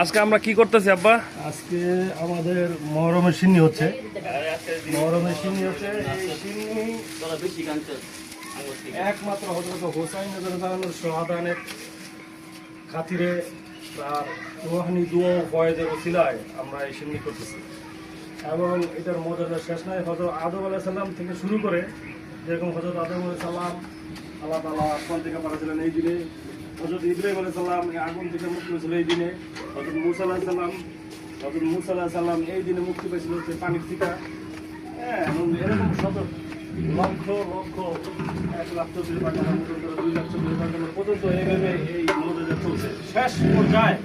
আজকে আমরা কি করতেছি আব্বা? আজকে আমাদের মহরমের সিন্নি হচ্ছে। মহরমের সিন্নি হচ্ছে একমাত্র হযরত হোসাইন রাদিয়াল্লাহু শাহাদানের খাতিরে তার রুহানি দোয়া ও ফয়েজের ওসিলায় আমরা এই সিন্নি করতেছি। এবং এটার মর্যাদা শেষ নাই। হযরত আদম আলাইহিস সালাম থেকে শুরু করে যেরকম হযরত আদম আলাইহিস সালাম আল্লাহ তাআলা আসমান থেকে পাঠাছিলেন এই দিনে, হযরত ইব্রাহিম আলাইহিস সালাম এই আগুন থেকে মুক্তি পেয়েছিল এই দিনে, হযরত মুসা আলাইহিস সালাম এই দিনে মুক্তি পেয়েছিল হচ্ছে পানির থেকে। হ্যাঁ, এবং এরকম শত লক্ষ লক্ষ 1,40,000 মতন করে 2,40,000 পর্যন্ত এইভাবে এই মর্যাদা চলছে। শেষ পর্যায়ে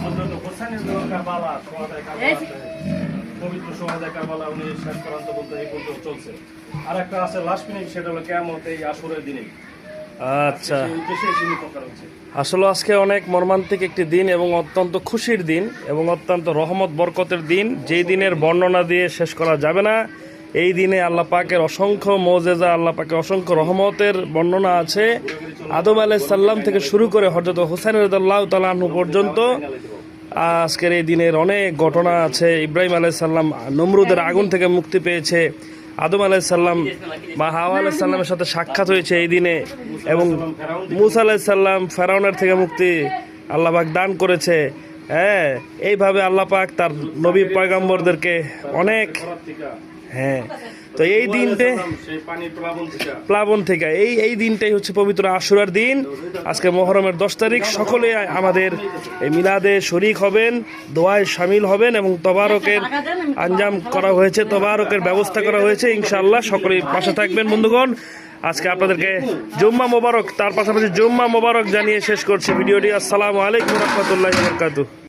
হযরত হোসেনের কারবালা সোহাদায়ে কারবালা, পবিত্র সোহাদায়ে কারবালা উনি শেষ প্রান্ত বলতে এই পর্যন্ত চলছে। আর একটা আছে লাস্ট মিনিট, সেটা হলো কিয়ামত, এই আসরের দিনে। আচ্ছা, আসলে আজকে অনেক মর্মান্তিক একটি দিন এবং অত্যন্ত খুশির দিন এবং অত্যন্ত রহমত বরকতের দিন, যেই দিনের বর্ণনা দিয়ে শেষ করা যাবে না। এই দিনে আল্লাহ পাকের অসংখ্য মোজেজা, আল্লাহ পাকের অসংখ্য রহমতের বর্ণনা আছে। আদম আলাইহিস সালাম থেকে শুরু করে হযরত হোসেন রাদিয়াল্লাহু তাআলা আনহু পর্যন্ত আজকের এই দিনের অনেক ঘটনা আছে। ইব্রাহিম আলাইহিস সালাম নমরুদের আগুন থেকে মুক্তি পেয়েছে, আদম আলাইহিস সালাম বা হাওয়া আলাইহিস সালামের সাথে সাক্ষাৎ হয়েছে এই দিনে, এবং মুসা আলাইহিস সালাম ফেরাউনের থেকে মুক্তি আল্লাহ পাক দান করেছে। হ্যাঁ, এইভাবে আল্লাহ পাক তার নবী পয়গম্বরদেরকে অনেক, হ্যাঁ, তো এই দিনটা প্লাবন থেকে এই দিনটাই হচ্ছে পবিত্র আশুরার দিন। আজকে মুহররমের 10 তারিখ। সকলে আমাদের এই মিলাদে শরীক হবেন, দোয়ায় শামিল হবেন এবং তবারকের আঞ্জাম করা হয়েছে, তবারকের ব্যবস্থা করা হয়েছে। ইনশাআল্লাহ সকলেই পাশে থাকবেন বন্ধুগণ। আজকে আপনাদেরকে জুম্মা মোবারক, তার পাশাপাশি জুম্মা মোবারক জানিয়ে শেষ করছি ভিডিওটি। আসসালামু আলাইকুম ওয়া রাহমাতুল্লাহি ওয়া বারাকাতুহু।